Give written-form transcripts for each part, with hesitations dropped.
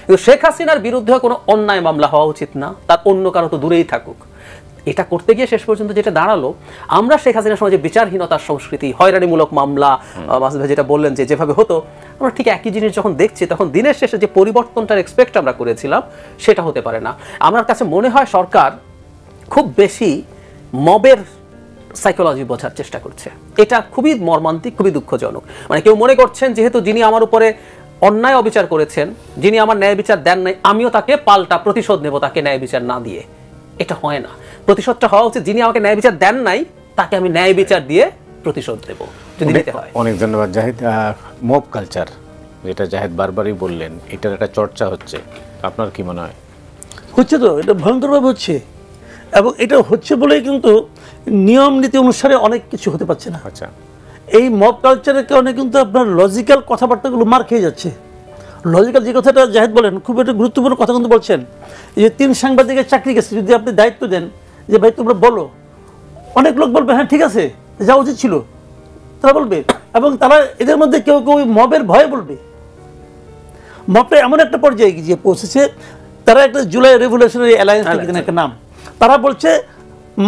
কিন্তু শেখ হাসিনার বিরুদ্ধে কোনো অন্যায় মামলা হওয়া উচিত না, তার অন্য কারো তো দূরেই থাকুক। এটা করতে গিয়ে শেষ পর্যন্ত যেটা দাঁড়ালো, আমরা শেখ হাসিনার সময় যে বিচারহীনতার সংস্কৃতি, হয়রানিমূলক মামলা, মাসুদ ভাই যেটা বললেন যে যেভাবে হতো, আমরা ঠিক একই জিনিস যখন দেখছি তখন দিনের শেষে যে পরিবর্তনটার এক্সপেক্ট আমরা করেছিলাম সেটা হতে পারে না। আমার কাছে মনে হয় সরকার খুব বেশি মবের সাইকোলজি বোঝার চেষ্টা করছে। এটা খুবই মর্মান্তিক, খুবই দুঃখজনক। মানে কেউ মনে করছেন যেহেতু যিনি আমার উপরে অন্যায় অবিচার করেছেন, যিনি আমার ন্যায় বিচার দেন নাই, আমিও তাকে পাল্টা প্রতিশোধ নেব তাকে ন্যায় বিচার না দিয়ে। এটা হয় না। প্রতিশোধটা হওয়া উচিত যিনি আমাকে ন্যায় বিচার দেন নাই তাকে আমি ন্যায় বিচার দিয়ে প্রতিশোধ দেব যদি নিতে হয়। অনেক ধন্যবাদ জাহিদ। মব কালচার যেটা জাহিদ বারবারই বললেন, এটার একটা চর্চা হচ্ছে, আপনার কি মনে হয়? হচ্ছে তো, এটা ভয়ঙ্করভাবে হচ্ছে, এবং এটা হচ্ছে বলেই কিন্তু নিয়ম নীতি অনুসারে অনেক কিছু হতে পারছে না। আচ্ছা, এই মব কালচারের কারণে কিন্তু আপনার লজিক্যাল কথাবার্তাগুলো মার খেয়ে যাচ্ছে। লজিক্যাল যে কথাটা জাহিদ বলেন, খুব একটা গুরুত্বপূর্ণ কথা কিন্তু বলছেন, যে 3 সাংবাদিকের চাকরি গেছে, যদি আপনি দায়িত্ব দেন যে ভাই তোমরা বলো, অনেক লোক বলবে হ্যাঁ ঠিক আছে যাওয়া উচিত ছিল, তারা বলবে, এবং তারা এদের মধ্যে কেউ কেউ মবের ভয়ে বলবে। মবটা এমন একটা পর্যায়ে গিয়ে পৌঁছেছে, তারা একটা জুলাই রেভলিউশনারি অ্যালায়েন্স একটা নাম, তারা বলছে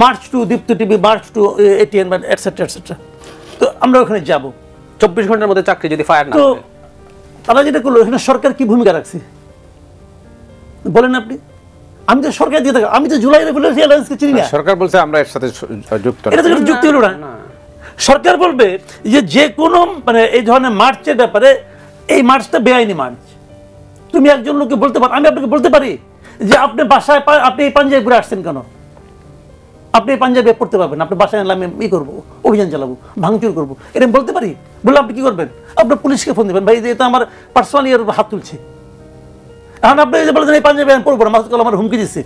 march to Deepto TV, march to ATN etcetera etcetera. তো আমরা ওখানে যাব 24 ঘন্টার মধ্যে চাকরি যদি ফায়ার না তো হয়। তারা যেটা করলো, এখানে সরকার কি ভূমিকা রাখছে বলেন আপনি? আমি তো সরকার দিয়ে থাকি, আমি তো জুলাই রেভলিউশনারি অ্যালায়েন্সকে চিনি না। সরকার বলছে আমরা এর সাথে যুক্ত না। এটা তো যুক্তি হলো না। সরকার বলবে যে কোনো মানে এই ধরনের মার্চের ব্যাপারে, এই মার্চটা বেআইনি মার্চ। তুমি একজন লোককে বলতে পারো, আমি আপনাকে বলতে পারি যে আপনি বাসায় আপনি এই পাঞ্জাবি ঘুরে আসছেন কেন, আপনি এই পাঞ্জাবি পড়তে পারবেন, আপনি বাসায় এলাম ই করবো, অভিযান চালাবো, ভাঙচুর করবো, এটা আমি বলতে পারি। বললে আপনি কি করবেন? আপনার পুলিশকে ফোন দেবেন, ভাই এটা আমার পার্সোনালি এর হাত তুলছে। এখন আপনি যে বলছেন এই পাঞ্জাবি আমি পড়বো না, মাসুদ কালাম আমার হুমকি দিচ্ছে,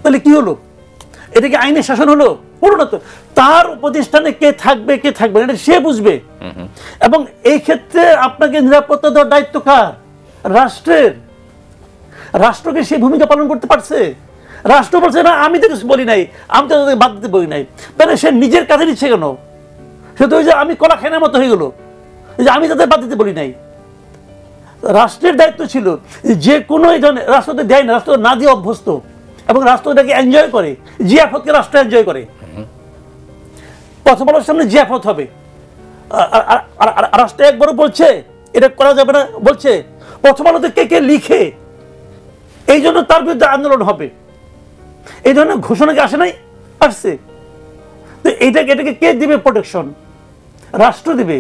তাহলে কি হলো? এটা কি আইনের শাসন হলো? হলো না তো। তার প্রতিষ্ঠানে কে থাকবে কে থাকবে এটা সে বুঝবে। এবং এই ক্ষেত্রে আপনাকে নিরাপত্তা দেওয়ার দায়িত্ব কার? রাষ্ট্রের। রাষ্ট্রকে সেই ভূমিকা পালন করতে পারছে? রাষ্ট্র বলছে না আমি তো কিছু বলি নাই, আমি তো তাদেরকে বাদ দিতে বলি নাই। তাহলে সে নিজের কাজে নিচ্ছে কেন? সে তো ওই যে আমি কলা খাইনার মতো হয়ে গেল, যে আমি তাদের বাদ দিতে বলি নাই। রাষ্ট্রের দায়িত্ব ছিল যে কোনো এই ধরনের, রাষ্ট্র তো দেয় না, রাষ্ট্র না দিয়ে অভ্যস্ত, এবং রাষ্ট্র এটাকে এনজয় করে। জিয়াফতকে রাষ্ট্র এনজয় করে। প্রথম আলোর সামনে জিয়াফত হবে, রাষ্ট্র একবারও বলছে এটা করা যাবে না, বলছে প্রথম আলোতে কে কে লিখে, এই জন্য তার বিরুদ্ধে আন্দোলন হবে। এই ধরনের ঘোষণা কি আসে নাই? আসছে। তো এটাকে কে দিবে প্রোটেকশন? রাষ্ট্র দিবে।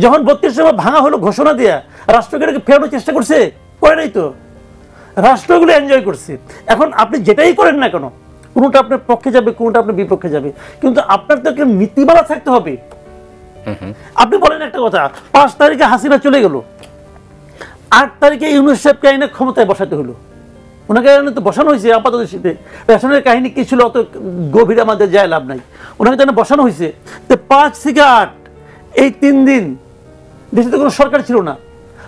যখন 32 সালে ভাঙা হলো ঘোষণা দেয়া, রাষ্ট্রকে এটাকে ফেরানোর চেষ্টা করছে? করে নাই তো। রাষ্ট্রগুলো এনজয় করছে। এখন আপনি যেটাই করেন না কেন, কোনোটা আপনার পক্ষে যাবে, কোনোটা আপনার বিপক্ষে যাবে, কিন্তু আপনার তো একটা নীতিমালা থাকতে হবে। আপনি বলেন একটা কথা, 5 তারিখে হাসিনা চলে গেল, 8 তারিখে ইউনূস সাহেবকে আইনে ক্ষমতায় বসাতে হলো। ওনাকে তো বসানো হয়েছে আপাতত শীতে, রেশনের কাহিনী কি ছিল অত গভীরে আমাদের যায় লাভ নাই, ওনাকে তো বসানো হয়েছে। তো 5 থেকে 8 এই 3 দিন দেশে তো কোনো সরকার ছিল না,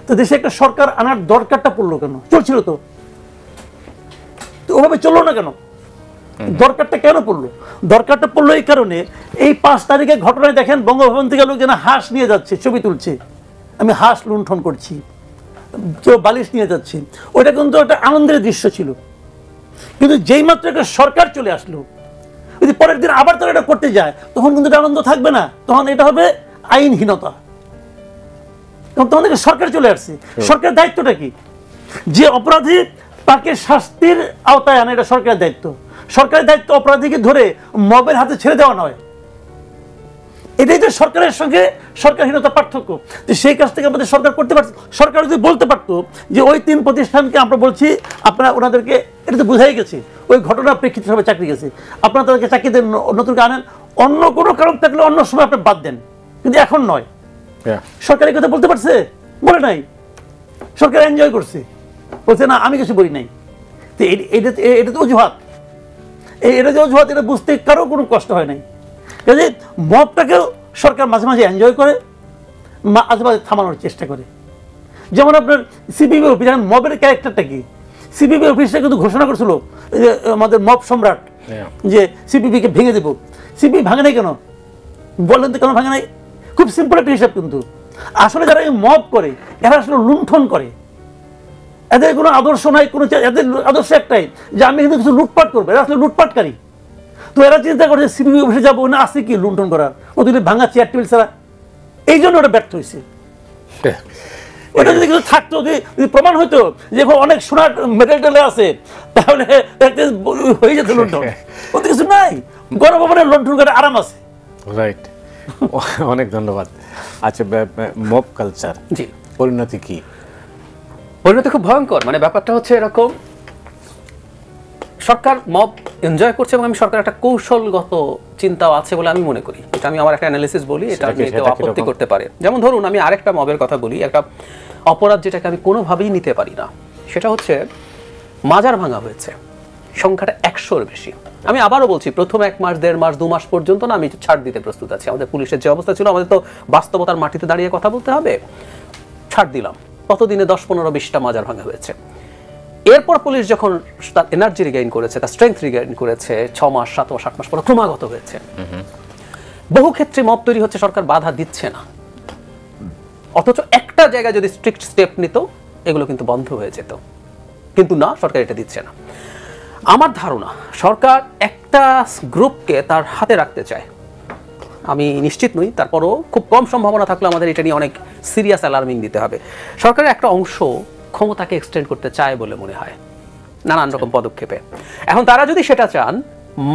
তো দেশে একটা সরকার আনার দরকারটা পড়লো কেন? চলছিল তো, ওভাবে চললো না কেন? দরকারটা কেন পড়লো? দরকারটা পড়লো এই কারণে, এই 5 তারিখের ঘটনায় দেখেন বঙ্গভবন থেকে লোক যেন হাঁস নিয়ে যাচ্ছে, ছবি তুলছে, আমি হাঁস লুণ্ঠন করছি, কেউ বালিশ নিয়ে যাচ্ছে। ওইটা কিন্তু একটা আনন্দের দৃশ্য ছিল। কিন্তু যেই মাত্র একটা সরকার চলে আসলো, যদি পরের দিন আবার তারা এটা করতে যায়, তখন কিন্তু এটা আনন্দ থাকবে না, তখন এটা হবে আইনহীনতা। তখন থেকে সরকার চলে আসছে। সরকারের দায়িত্বটা কি? যে অপরাধী তাকে শাস্তির আওতায় আনা, এটা সরকারের দায়িত্ব। সরকারের দায়িত্ব অপরাধীকে ধরে মবের হাতে ছেড়ে দেওয়া নয়। এটাই তো সরকারের সঙ্গে সরকারহীনতা পার্থক্য। যে সেই কাজ থেকে আমাদের সরকার করতে পারছে। সরকার যদি বলতে পারতো যে ওই 3 প্রতিষ্ঠানকে আমরা বলছি, আপনারা ওনাদেরকে, এটা তো বোঝাই গেছে ওই ঘটনার প্রেক্ষিতে সবাই চাকরি গেছে, আপনারা তাদেরকে চাকরি দেন, নতুনকে আনেন, অন্য কোনো কারণ থাকলে অন্য সময় আপনি বাদ দেন, কিন্তু এখন নয়। সরকার এই কথা বলতে পারছে? বলে নাই। সরকার এনজয় করছে, বলছে না আমি কিছু বলি নাই। তো এটা তো অজুহাত, এটা যে অজুহাত, এটা বুঝতে কারো কোনো কষ্ট হয় নাই। কাজে মবটাকেও সরকার মাঝে মাঝে এনজয় করে, মাঝে মাঝে থামানোর চেষ্টা করে। যেমন আপনার সিপিবি অফিস, মবের ক্যারেক্টারটা কি? সিপিবি অফিসটা কিন্তু ঘোষণা করছিল যে আমাদের মব সম্রাট, যে সিপিবিকে ভেঙে দেব। সিপিবি ভাঙে নাই কেন? বললেন তো কেন ভাঙে নাই? খুব সিম্পল একটা হিসাব। কিন্তু আসলে যারা এই মব করে, এরা আসলে লুণ্ঠন করে, এদের কোনো আদর্শ নাই, এদের আদর্শ একটাই যে আমি কিন্তু কিছু লুটপাট করবো, এরা আসলে লুটপাটকারী। তো এরা চিন্তা করছে সিপিবি অফিসে যাবো না, আসে কি লুণ্ঠন করার, ওদের ভাঙা চেয়ার টেবিল ছাড়া। এই জন্য ওটা ব্যর্থ হয়েছে। ওটা যদি কিছু থাকতো, যদি প্রমাণ হইতো যে অনেক সোনার মেডেল টেলে আছে, তাহলে হয়ে যেত লুণ্ঠন। ওদের কিছু নাই, গণভবনে লুণ্ঠন করে আরাম আছে। রাইট, অনেক ধন্যবাদ। আচ্ছা, মব কালচার জি, পরিণতি কি? পরিণতি খুব ভয়ঙ্কর। মানে ব্যাপারটা হচ্ছে এরকম, সরকার মব এনজয় করছে এবং আমি সরকার একটা কৌশলগত চিন্তাও আছে বলে আমি মনে করি। এটা আমি আমার একটা অ্যানালিসিস বলি, এটা নিয়ে কেউ আপত্তি করতে পারে। যেমন ধরুন, আমি আরেকটা মবের কথা বলি, একটা অপরাধ যেটাকে আমি কোনোভাবেই নিতে পারি না, সেটা হচ্ছে মাজার ভাঙা হয়েছে, সংখ্যাটা 100-র বেশি। আমি আবারও বলছি, প্রথম 1 মাস, 1.5 মাস, 2 মাস পর্যন্ত না আমি ছাড় দিতে প্রস্তুত আছি। আমাদের পুলিশের যে অবস্থা ছিল, আমাদের তো বাস্তবতার মাটিতে দাঁড়িয়ে কথা বলতে হবে, ছাড় দিলাম। ততদিনে 10, 15, 20টা মাজার ভাঙা হয়েছে। এরপর পুলিশ যখন তার এনার্জি রিগেইন করেছে, তার স্ট্রেংথ রিগেইন করেছে, 6 মাস, 7 মাস, 8 মাস পরে ক্রমাগত হয়েছে। বহু ক্ষেত্রে মব তৈরি হচ্ছে, সরকার বাধা দিচ্ছে না, অথচ একটা জায়গায় যদি স্ট্রিক্ট স্টেপ নিত এগুলো কিন্তু বন্ধ হয়ে যেত। কিন্তু না, সরকার এটা দিচ্ছে না। আমার ধারণা সরকার একটা গ্রুপকে তার হাতে রাখতে চায়, আমি নিশ্চিত নই, তারপরও খুব কম সম্ভাবনা থাকলে আমাদের এটা নিয়ে অনেক সিরিয়াস অ্যালার্মিং দিতে হবে। সরকারের একটা অংশ ক্ষমতাকে এক্সটেন্ড করতে চায় বলে মনে হয় নানান রকম পদক্ষেপে। এখন তারা যদি সেটা চান,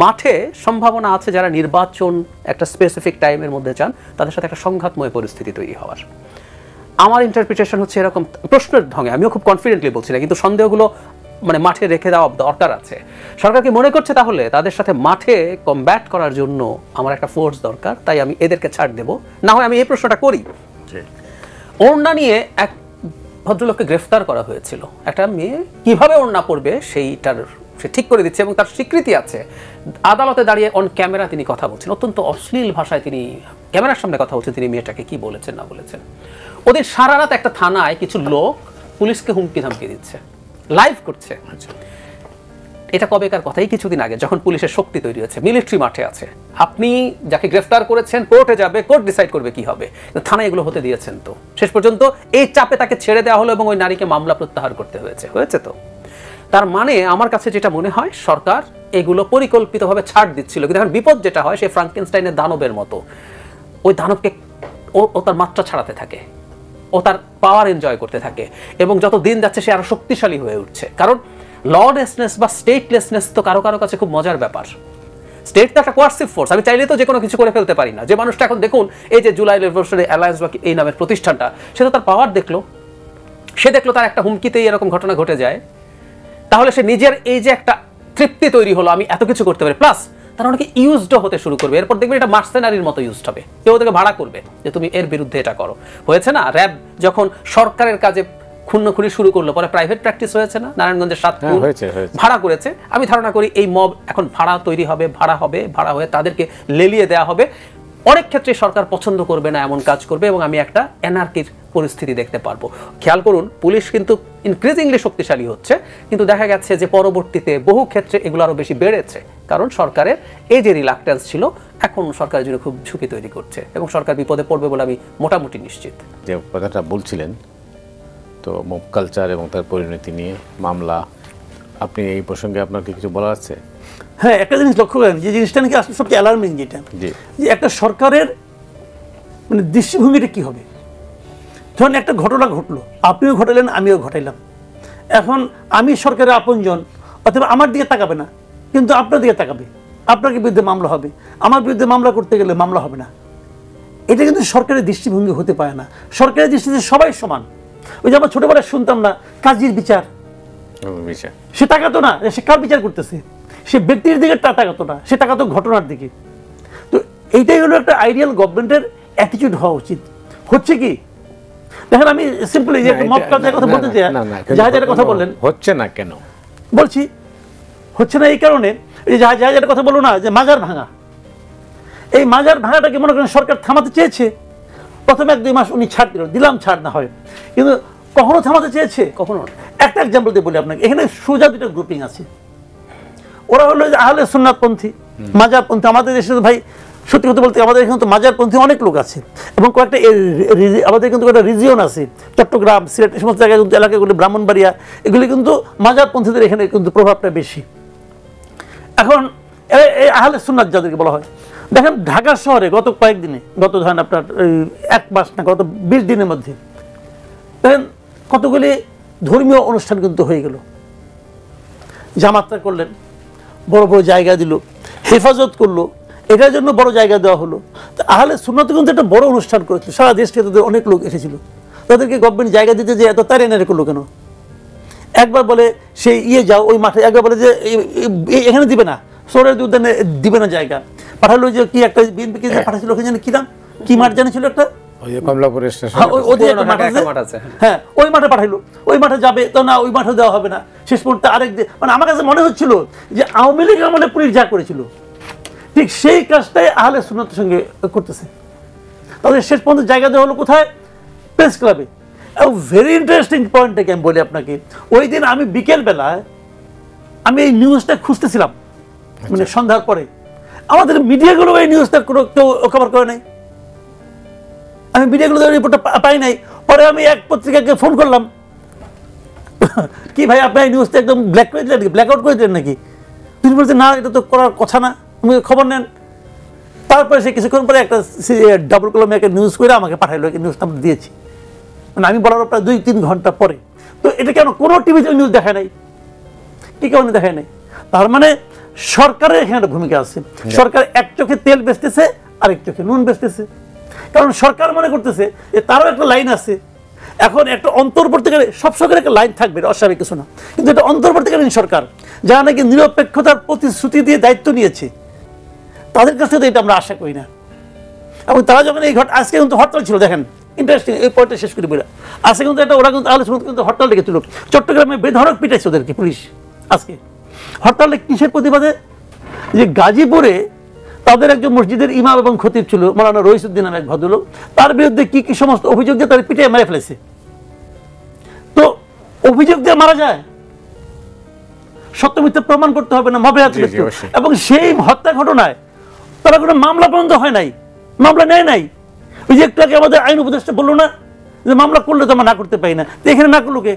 মাঠে সম্ভাবনা আছে যারা নির্বাচন একটা স্পেসিফিক টাইমের মধ্যে চান, তাদের সাথে একটা সংঘাতময় পরিস্থিতি তৈরি হওয়ার। আমার ইন্টারপ্রিটেশন হচ্ছে এরকম, প্রশ্নের ঢঙে, আমিও খুব কনফিডেন্টলি বলছি না, কিন্তু সন্দেহগুলো মানে মাঠে রেখে দেওয়া দরকার আছে। সরকার কি মনে করছে তাহলে তাদের সাথে মাঠে কমব্যাট করার জন্য আমার একটা ফোর্স দরকার, তাই আমি এদেরকে ছাড় দেব? না হয় আমি এই প্রশ্নটা করি। ওড়না নিয়ে এক ভদ্রলোককে গ্রেফতার করা হয়েছিল, একটা মেয়ে কিভাবে ওড়না পড়বে সেইটার সে ঠিক করে দিচ্ছে এবং তার স্বীকৃতি আছে। আদালতে দাঁড়িয়ে অন ক্যামেরা তিনি কথা বলছেন, অত্যন্ত অশ্লীল ভাষায় তিনি ক্যামেরার সামনে কথা বলছেন, তিনি মেয়েটাকে কি বলেছেন না বলেছেন। ওদের সারা রাত একটা থানায় কিছু লোক পুলিশকে হুমকি ধামকি দিচ্ছে, লাইভ করছে। এটা কবেকার কথাই, কিছুদিন আগে, যখন পুলিশের শক্তি তৈরি হয়েছে, মিলিটারি মাঠে আছে। আপনি যাকে গ্রেফতার করেছেন কোর্টে যাবে, কোর্ট ডিসাইড করবে কি হবে, থানায় এগুলো হতে দিয়েছেন তো? শেষ পর্যন্ত এই চাপে তাকে ছেড়ে দেওয়া হলো এবং ওই নারীকে মামলা প্রত্যাহার করতে হয়েছে তো। তার মানে আমার কাছে যেটা মনে হয়, সরকার এগুলো পরিকল্পিতভাবে ছাড় দিচ্ছিল। কিন্তু এখন বিপদ যেটা হয়, সেই ফ্রাঙ্কেনস্টাইনের দানবের মতো, ওই দানবকে ও তার মাত্রা ছাড়াতে থাকে, ও তার পাওয়ার এনজয় করতে থাকে, এবং যত দিন যাচ্ছে সে আরো শক্তিশালী হয়ে উঠছে। কারণ ললেসনেস বা স্টেটলেসনেস তো কারো কারো কাছে খুব মজার ব্যাপার। স্টেট তো একটা কোয়ার্সিভ ফোর্স, আমি চাইলে তো যে কোনো কিছু করে ফেলতে পারি না। যে মানুষটা এখন দেখুন, এই যে জুলাই রেভলিউশনারি অ্যালায়েন্স বা এই নামের প্রতিষ্ঠানটা, সে তো তার পাওয়ার দেখলো, সে দেখলো তার একটা হুমকিতেই এরকম ঘটনা ঘটে যায়, তাহলে সে নিজের এই যে একটা তৃপ্তি তৈরি হলো, আমি এত কিছু করতে পারি, প্লাস তারা অনেকে ইউজডও হতে শুরু করবে। এরপর দেখবেন এটা মার্সেনারির মতো ইউজড হবে, কেউ ওদেরকে ভাড়া করবে যে তুমি এর বিরুদ্ধে এটা করো। হয়েছে না, র্যাব যখন সরকারের কাজে খুনখুনি শুরু করলো, পরে প্রাইভেট প্র্যাকটিস হয়েছে না, নারায়ণগঞ্জের 7 খুন ভাড়া করেছে। আমি ধারণা করি এই মব এখন ভাড়া তৈরি হবে, ভাড়া হয়ে তাদেরকে লেলিয়ে দেওয়া হবে। অনেক ক্ষেত্রে সরকার পছন্দ করবে না এমন কাজ করবে, এবং আমি একটা এনার্কির পরিস্থিতি দেখতে পারবো। খেয়াল করুন, পুলিশ কিন্তু ইনক্রিজিংলি শক্তিশালী হচ্ছে, কিন্তু দেখা গেছে যে পরবর্তীতে বহু ক্ষেত্রে এগুলো আরো বেশি বেড়েছে, কারণ সরকারের এই যে রিলাক্টেন্স ছিল, এখন সরকারের জন্য খুব ঝুঁকি তৈরি করছে, এবং সরকার বিপদে পড়বে বলে আমি মোটামুটি নিশ্চিত। যে কথাটা বলছিলেন, তো মব কালচার এবং তার পরিণতি নিয়ে মামলা, আপনি এই প্রসঙ্গে আপনার কি কিছু বলার আছে? হ্যাঁ, একটা জিনিস লক্ষ্য করেন, যে জিনিসটা নাকি আসলে সবচেয়ে অ্যালার্মিং, যেটা যে একটা সরকারের মানে দৃষ্টিভঙ্গিটা কি হবে। ধরুন একটা ঘটনা ঘটলো, আপনিও ঘটালেন, আমিও ঘটাইলাম, এখন আমি সরকারের আপনজন, অথবা আমার দিকে তাকাবে না, কিন্তু আপনার দিকে তাকাবে, আপনার বিরুদ্ধে মামলা হবে, আমার বিরুদ্ধে মামলা করতে গেলে মামলা হবে না। এটা কিন্তু সরকারের দৃষ্টিভঙ্গি হতে পারে না। সরকারের দৃষ্টিতে সবাই সমান। ওই যে আমরা ছোটবেলায় শুনতাম না, কাজীর বিচার, সে তাকাতো না সে কার বিচার করতেছে, সে ব্যক্তির দিকে তাকাতো না, সে তাকাতো ঘটনার দিকে। তো এইটাই হলো একটা আইডিয়াল গভর্নমেন্টের অ্যাটিটিউড হওয়া উচিত। হচ্ছে কি দেখেন, আমি সিম্পলি যে মব কালচারের কথা বলতে চাই, জাহাজের কথা বললেন, হচ্ছে না কেন বলছি, হচ্ছে না এই কারণে, এই জাহাজের কথা বলো না, যে মাজার ভাঙা, এই মাজার ভাঙাটাকে মনে করেন সরকার থামাতে চেয়েছে। প্রথমে 1-2 মাস উনি ছাড় দিলাম, ছাড় না হয়, কিন্তু কখনো থামাতে চেয়েছে, কখনো। একটা এক্সাম্পল দিয়ে বলি আপনাকে, এখানে সোজা 2টা গ্রুপিং আছে। ওরা হলো আহলে সুন্নাতপন্থী, মাজারপন্থী। আমাদের দেশে ভাই সত্যি কথা বলতে আমাদের এখানে তো মাজারপন্থী অনেক লোক আছে, এবং কয়েকটা আমাদের কিন্তু একটা রিজিয়ন আছে, চট্টগ্রাম, সিলেট, এই সমস্ত জায়গায় কিন্তু এলাকাগুলি, ব্রাহ্মণবাড়িয়া, এগুলি কিন্তু মাজারপন্থীদের এখানে কিন্তু প্রভাবটা বেশি। এখন এই আহলে সুন্নাত যাদেরকে বলা হয়, দেখেন ঢাকা শহরে গত কয়েকদিনে, গত ধরেন আপনার 1 মাস না, গত 20 দিনের মধ্যে দেখেন কতগুলি ধর্মীয় অনুষ্ঠান কিন্তু হয়ে গেল। জামাতরা করলেন, বড় বড় জায়গা দিল, হেফাজত করলো, এটার জন্য বড় জায়গা দেওয়া হলো। তো আহলে সুন্নাত কিন্তু একটা বড় অনুষ্ঠান করেছিল, সারা দেশ থেকে তাদের অনেক লোক এসেছিল। তাদেরকে গভর্নমেন্ট জায়গা দিতে যে এত তাড়াতাড়ি করলো কেন? একবার বলে সেই যাও ওই মাঠে, একবার বলে যে এখানে দিবে না, সোহরাওয়ার্দী উদ্যানে দিবে না জায়গা, পাঠালো যে কি একটা বিএনপিকে পাঠাচ্ছিল ওখানে জানি কি নাম, কি মাঠ জানিছিল একটা, কমলাপুরের স্টেশন, হ্যাঁ ওই মাঠে পাঠাইলো, ওই মাঠে যাবে তো না, ওই মাঠে দেওয়া হবে না। শেষ পর্যন্ত মানে আমার কাছে মনে হচ্ছিল যে আওয়ামী লীগ আমলে পুলিশ যা করেছিল ঠিক সেই কাজটাই আহলে সুন্নাতের সঙ্গে করতেছে। তাদের শেষ পর্যন্ত জায়গা দেওয়া হলো কোথায়? প্রেস ক্লাবে। এবং ভেরি ইন্টারেস্টিং পয়েন্টটাকে আমি বলি আপনাকে, ওই দিন আমি বিকেলবেলায় আমি এই নিউজটা খুঁজতেছিলাম, মানে সন্ধ্যার পরে, আমাদের মিডিয়াগুলো এই নিউজটা কেউ কভার করে নাই, আমি মিডিয়াগুলো রিপোর্টটা পাই নাই। পরে আমি এক পত্রিকাকে ফোন করলাম, কি ভাই আপনি এই নিউজটা একদম ব্ল্যাক করে দিলেন, ব্ল্যাক আউট করে দিলেন নাকি? তিনি বলছেন না, এটা তো করার কথা না, আপনি খবর নেন। তারপরে সে কিছুক্ষণ পরে একটা ডাবল কলমে একটা নিউজ করে আমাকে পাঠাইলো, এই নিউজটা আমরা দিয়েছি, মানে আমি বলার প্রায় 2-3 ঘন্টা পরে। তো এটা কেন কোনো টিভিতে নিউজ দেখায় নাই, কি কারণে দেখায় নাই? তার মানে সরকারের এখানে একটা ভূমিকা আছে। সরকার এক চোখে তেল বেচতেছে, আরেক চোখে নুন বেচতেছে, কারণ সরকার মনে করতেছে যে তারও একটা লাইন আছে। এখন একটা অন্তর্বর্তীকালীন, সব সরকারের একটা লাইন থাকবে, অস্বাভাবিক কিছু না, কিন্তু এটা অন্তর্বর্তীকালীন সরকার যারা নাকি নিরপেক্ষতার প্রতিশ্রুতি দিয়ে দায়িত্ব নিয়েছে, তাদের কাছ থেকে এটা আমরা আশা করি না। এবং তারা যখন এই আজকে কিন্তু হরতাল ছিল, দেখেন ইন্টারেস্টিং, এই পয়েন্টটা শেষ করে বলে, আজকে কিন্তু ওরা কিন্তু আহলে সুন্নাত কিন্তু হরতাল ডেকেছিল, চট্টগ্রামে বেধড়ক পিটাইছে ওদেরকে পুলিশ। আজকে হরতালে কিসের প্রতিবাদে? যে গাজীপুরে তাদের একজন মসজিদের ইমাম এবং খতিব ছিল, মাওলানা রইসুদ্দিন নামে এক ভদ্রলোক, তার বিরুদ্ধে কি কি সমস্ত অভিযোগ দিয়ে তার পিটিয়ে মেরে ফেলেছে। তো অভিযোগ দিয়ে মারা যায়, সত্য মিথ্যা প্রমাণ করতে হবে না, এবং সেই হত্যা ঘটনায় তারা কোনো মামলা পর্যন্ত হয় নাই, মামলা নেয় নাই। ওই যে একটু আগে আমাদের আইন উপদেষ্টা বললো না যে মামলা করলে তো আমরা না করতে পারি না, এখানে না করলো কে?